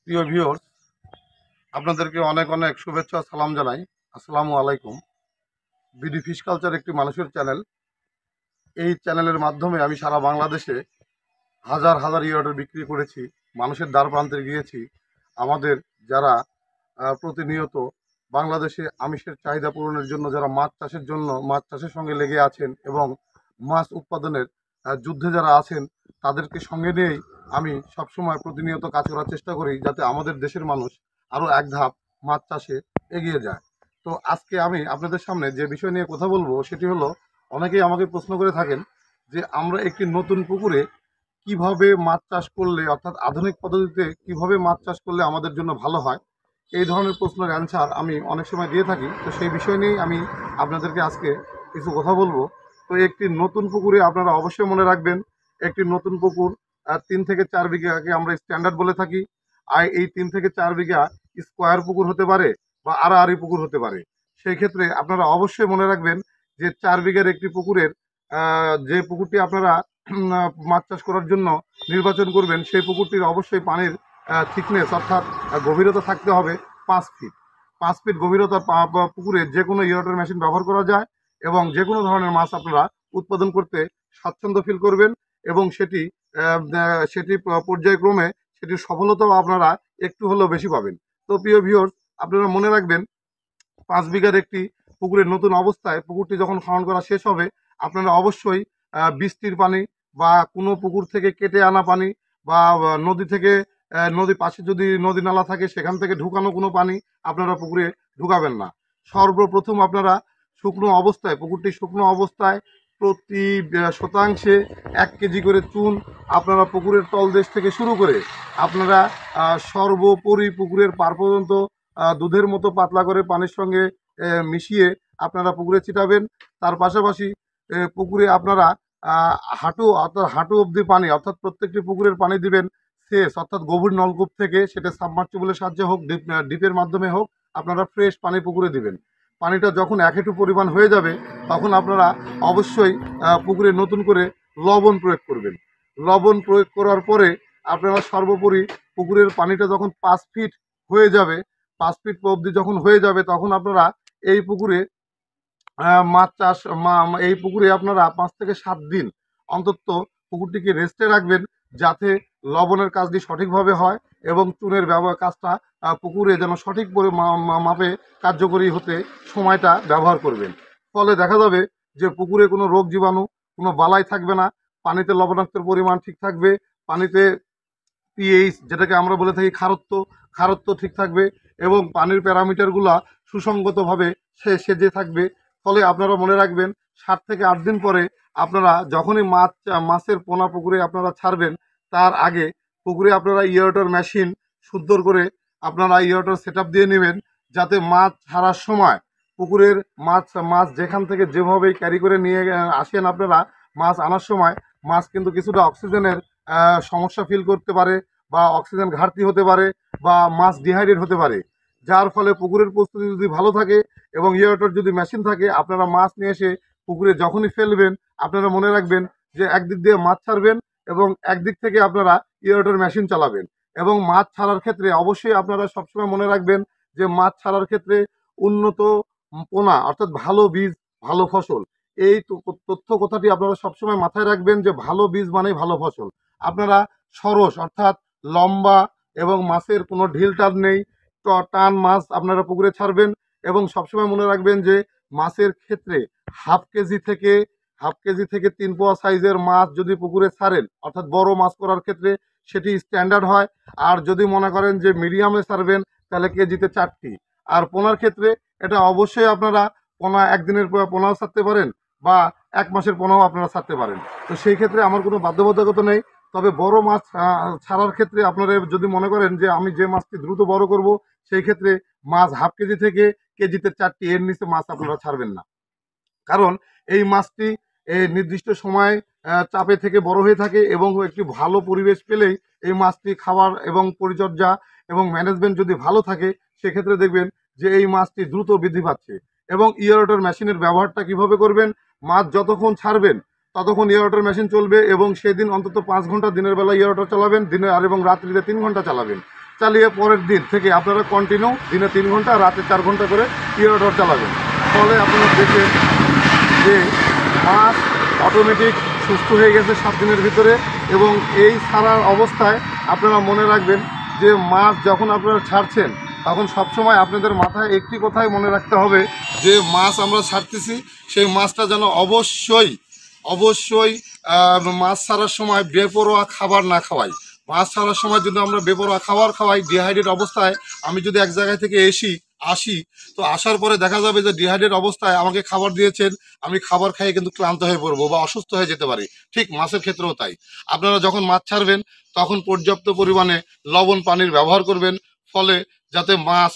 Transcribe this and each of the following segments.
প্রিয় ভিউয়ার্স, আপনাদেরকে অনেক অনেক শুভেচ্ছা সালাম জানাই। আসসালামু আলাইকুম। বিডি ফিশ কালচার একটি মানুষের চ্যানেল। এই চ্যানেলের মাধ্যমে আমি সারা বাংলাদেশে হাজার হাজার অর্ডার বিক্রি করেছি, মানুষের দ্বার প্রান্তে গিয়েছি। আমাদের যারা প্রতিনিয়ত বাংলাদেশে আমিষের চাহিদা পূরণের জন্য যারা মাছ চাষের জন্য মাছ চাষের সঙ্গে লেগে আছেন এবং মাছ উৎপাদনের যুদ্ধে যারা আছেন, তাদেরকে সঙ্গে নিয়েই আমি সবসময় প্রতিনিয়ত কাজ করার চেষ্টা করি, যাতে আমাদের দেশের মানুষ আরও এক ধাপ মাছ চাষে এগিয়ে যায়। তো আজকে আমি আপনাদের সামনে যে বিষয় নিয়ে কথা বলবো সেটি হলো, অনেকেই আমাকে প্রশ্ন করে থাকেন যে আমরা একটি নতুন পুকুরে কিভাবে মাছ চাষ করলে, অর্থাৎ আধুনিক পদ্ধতিতে কিভাবে মাছ চাষ করলে আমাদের জন্য ভালো হয়। এই ধরনের প্রশ্নের অ্যান্সার আমি অনেক সময় দিয়ে থাকি। তো সেই বিষয় নিয়েই আমি আপনাদেরকে আজকে কিছু কথা বলবো। তো একটি নতুন পুকুরে আপনারা অবশ্যই মনে রাখবেন, একটি নতুন পুকুর 3 থেকে 4 বিঘাকে আমরা স্ট্যান্ডার্ড বলে থাকি। আর এই 3 থেকে 4 বিঘা স্কোয়ার পুকুর হতে পারে বা আড়াআড়ি পুকুর হতে পারে। সেই ক্ষেত্রে আপনারা অবশ্যই মনে রাখবেন যে 4 বিঘার একটি পুকুরের যে পুকুরটি আপনারা মাছ চাষ করার জন্য নির্বাচন করবেন, সেই পুকুরটির অবশ্যই পানির থিকনেস, অর্থাৎ গভীরতা থাকতে হবে 5 ফিট। 5 ফিট গভীরতার পুকুরে যে কোনো ইরোটার মেশিন ব্যবহার করা যায় এবং যে কোনো ধরনের মাছ আপনারা উৎপাদন করতে স্বাচ্ছন্দ্য ফিল করবেন এবং সেটি পর্যায়ক্রমে সেটির সফলতাও আপনারা একটু হলেও বেশি পাবেন। তো প্রিয় ভিউয়ার্স, আপনারা মনে রাখবেন, 5 বিঘার একটি পুকুরের নতুন অবস্থায় পুকুরটি যখন খনন করা শেষ হবে, আপনারা অবশ্যই বৃষ্টির পানি বা কোনো পুকুর থেকে কেটে আনা পানি বা নদী থেকে, নদীর পাশে যদি নদী নালা থাকে সেখান থেকে ঢুকানো কোনো পানি আপনারা পুকুরে ঢুকাবেন না। সর্বপ্রথম আপনারা শুকনো অবস্থায়, পুকুরটি শুকনো অবস্থায় প্রতি শতাংশে 1 কেজি করে চুন আপনারা পুকুরের তলদেশ থেকে শুরু করে আপনারা সর্বোপরি পুকুরের পার পর্যন্ত দুধের মতো পাতলা করে পানির সঙ্গে মিশিয়ে আপনারা পুকুরে ছিটাবেন। তার পাশাপাশি পুকুরে আপনারা হাঁটু অবধি পানি, অর্থাৎ প্রত্যেকটি পুকুরের পানি দিবেন সেচ, অর্থাৎ গভীর নলকূপ থেকে, সেটা সাবমার্সিবলের সাহায্যে হোক, ডিপের মাধ্যমে হোক, আপনারা ফ্রেশ পানি পুকুরে দিবেন। পানিটা যখন 1 হাঁটু পরিমাণ হয়ে যাবে, তখন আপনারা অবশ্যই পুকুরে নতুন করে লবণ প্রয়োগ করবেন। লবণ প্রয়োগ করার পরে আপনারা সর্বোপরি পুকুরের পানিটা যখন 5 ফিট হয়ে যাবে, 5 ফিট অবধি যখন হয়ে যাবে, তখন আপনারা এই পুকুরে মাছ চাষ এই পুকুরে আপনারা 5 থেকে 7 দিন অন্তত পুকুরটিকে রেস্টে রাখবেন, যাতে লবণের কাজটি সঠিকভাবে হয় এবং চুনের কাজটা পুকুরে যেন সঠিক মাপে কার্যকরী হতে সময়টা ব্যবহার করবেন। ফলে দেখা যাবে যে পুকুরে কোনো রোগ জীবাণু, কোনো বালাই থাকবে না, পানিতে লবণাক্তের পরিমাণ ঠিক থাকবে, পানিতে পিএইচ, যেটাকে আমরা বলে থাকি খারত্ব ঠিক থাকবে এবং পানির প্যারামিটারগুলা সুসংগতভাবে সেজে থাকবে। ফলে আপনারা মনে রাখবেন, 7 থেকে 8 দিন পরে আপনারা যখনই মাছের পোনা পুকুরে আপনারা ছাড়বেন, তার আগে পুকুরে আপনারা ইয়েরটার মেশিন সুন্দর করে আপনারা ইয়েরটার সেট আপ দিয়ে নেবেন, যাতে মাছ ছাড়ার সময় পুকুরের মাছ যেখান থেকে যেভাবেই ক্যারি করে নিয়ে আসেন আপনারা, মাছ আনার সময় মাছ কিন্তু কিছুটা অক্সিজেনের সমস্যা ফিল করতে পারে বা অক্সিজেন ঘাটতি হতে পারে বা মাছ ডিহাইড্রেট হতে পারে। যার ফলে পুকুরের প্রস্তুতি যদি ভালো থাকে এবং ইয়েরটার যদি মেশিন থাকে, আপনারা মাছ নিয়ে এসে পুকুরে যখনই ফেলবেন, আপনারা মনে রাখবেন যে একদিক দিয়ে মাছ ছাড়বেন এবং একদিক থেকে আপনারা ইয়েরটার মেশিন চালাবেন। এবং মাছ ছাড়ার ক্ষেত্রে অবশ্যই আপনারা সবসময় মনে রাখবেন যে মাছ ছাড়ার ক্ষেত্রে উন্নত পোনা, অর্থাৎ ভালো বীজ, ভালো ফসল, এই তথ্য কথাটি আপনারা সবসময় মাথায় রাখবেন যে ভালো বীজ মানেই ভালো ফসল। আপনারা সরস, অর্থাৎ লম্বা এবং মাছের কোনো ঢিল টান নেই, টান মাছ আপনারা পুকুরে ছাড়বেন। এবং সবসময় মনে রাখবেন যে মাছের ক্ষেত্রে হাফ কেজি থেকে 3 পোয়া সাইজের মাছ যদি পুকুরে ছাড়েন, অর্থাৎ বড় মাছ করার ক্ষেত্রে সেটি স্ট্যান্ডার্ড হয়। আর যদি মনে করেন যে মিডিয়ামে ছাড়বেন, তাহলে কেজিতে 4টি। আর পোনার ক্ষেত্রে এটা অবশ্যই আপনারা পোনা একদিনের পোনাও ছাড়তে পারেন বা 1 মাসের পোনাও আপনারা ছাড়তে পারেন। তো সেই ক্ষেত্রে আমার কোনো বাধ্যবাধকতা নেই। তবে বড় মাছ ছাড়ার ক্ষেত্রে আপনারা যদি মনে করেন যে আমি যে মাছটি দ্রুত বড় করব, সেই ক্ষেত্রে মাছ হাফ কেজি থেকে কেজিতে 4টি, এর নিচে মাছ আপনারা ছাড়বেন না। কারণ এই মাছটি এই নির্দিষ্ট সময় চাপে থেকে বড় হয়ে থাকে এবং একটি ভালো পরিবেশ পেলেই এই মাছটি খাবার এবং পরিচর্যা এবং ম্যানেজমেন্ট যদি ভালো থাকে, সেক্ষেত্রে দেখবেন যে এই মাছটি দ্রুত বৃদ্ধি পাচ্ছে। এবং ইয়েরটার মেশিনের ব্যবহারটা কিভাবে করবেন, মাছ যতক্ষণ ছাড়বেন ততক্ষণ ইয়েরটার মেশিন চলবে এবং সেদিন অন্তত 5 ঘন্টা দিনের বেলা ইয়েরটার চালাবেন, দিনে আর এবং রাত্রিতে 3 ঘন্টা চালাবেন। চালিয়ে পরের দিন থেকে আপনারা কন্টিনিউ দিনে 3 ঘন্টা রাতে 4 ঘন্টা করে পিওর চালাবেন। ফলে আপনারা দেখবেন যে মাছ অটোমেটিক সুস্থ হয়ে গেছে 7 দিনের ভিতরে। এবং এই ছাড়ার অবস্থায় আপনারা মনে রাখবেন যে মাছ যখন আপনারা ছাড়ছেন তখন সবসময় আপনাদের মাথায় একটি কথাই মনে রাখতে হবে যে মাছ আমরা ছাড়তেছি সেই মাছটা যেন অবশ্যই মাছ ছাড়ার সময় বেপরোয়া খাবার না খাওয়াই। মাছ ছাড়ার সময় যদি আমরা বেপরোয়া খাবার খাওয়াই, ডিহাইড্রেট অবস্থায় আমি যদি এক জায়গায় থেকে আসি তো আসার পরে দেখা যাবে যে ডিহাইড্রেট অবস্থায় আমাকে খাবার দিয়েছেন, আমি খাবার খাইয়ে কিন্তু ক্লান্ত হয়ে পড়বো বা অসুস্থ হয়ে যেতে পারি। ঠিক মাছের ক্ষেত্রেও তাই। আপনারা যখন মাছ ছাড়বেন তখন পর্যাপ্ত পরিমাণে লবণ পানির ব্যবহার করবেন, ফলে যাতে মাছ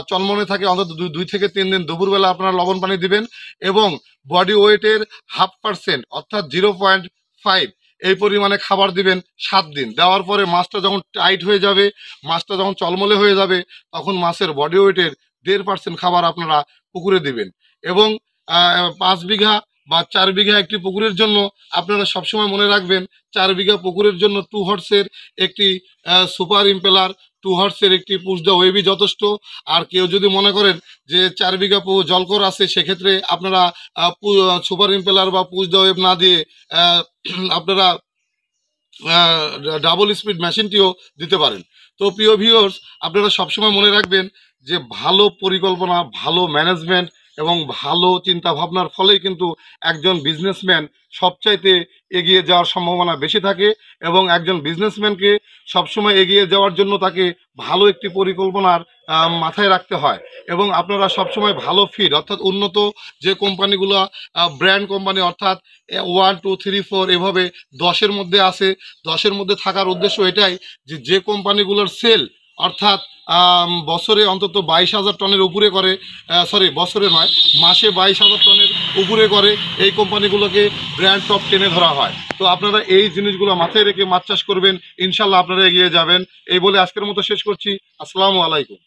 চনমনে থাকে। অন্তত 2 থেকে 3 দিন দুপুরবেলা আপনারা লবণ পানি দিবেন এবং বডি ওয়েটের 0.5% অর্থাৎ 0.5 এই পরিমাণে খাবার দিবেন 7 দিন। দেওয়ার পরে মাছটা যখন টাইট হয়ে যাবে, মাছটা যখন চলমলে হয়ে যাবে, তখন মাছের বডি ওয়েটের 1.5% খাবার আপনারা পুকুরে দিবেন। এবং 5 বিঘা বা 4 বিঘা একটি পুকুরের জন্য আপনারা সবসময় মনে রাখবেন 4 বিঘা পুকুরের জন্য 2 হর্সের একটি সুপার ইম্পেলার, 2 হর্সের একটি পুশ দ্য ওয়েবই যথেষ্ট। আর কেউ যদি মনে করেন যে 4 বিঘা জলকর আছে, সেক্ষেত্রে আপনারা সুপার ইম্পেলার বা পুশ দ্য ওয়েব না দিয়ে আপনারা ডাবল স্পিড মেশিনটিও দিতে পারেন। তো প্রিয় ভিউয়ার্স, আপনারা সবসময় মনে রাখবেন যে ভালো পরিকল্পনা, ভালো ম্যানেজমেন্ট এবং ভালো চিন্তা ভাবনার ফলেই কিন্তু একজন বিজনেসম্যান সবচাইতে এগিয়ে যাওয়ার সম্ভাবনা বেশি থাকে। এবং একজন বিজনেসম্যানকে সবসময় এগিয়ে যাওয়ার জন্য তাকে ভালো একটি পরিকল্পনার মাথায় রাখতে হয়। এবং আপনারা সবসময় ভালো ফিড অর্থাৎ উন্নত যে কোম্পানিগুলো ব্র্যান্ড কোম্পানি অর্থাৎ 1, 2, 3, 4 এভাবে 10-এর মধ্যে আছে, 10-এর মধ্যে থাকার উদ্দেশ্য এটাই যে কোম্পানিগুলোর সেল অর্থাৎ বছরে অন্তত 22,000 টনের উপরে করে, বছরে নয়, মাসে 22,000 টনের উপরে করে, এই কোম্পানিগুলোকে ব্র্যান্ড টপ 10-এ ধরা হয়। তো আপনারা এই জিনিসগুলো মাথায় রেখে মাছ চাষ করবেন, ইনশাল্লাহ আপনারা এগিয়ে যাবেন। এই বলে আজকের মতো শেষ করছি। আসসালামু আলাইকুম।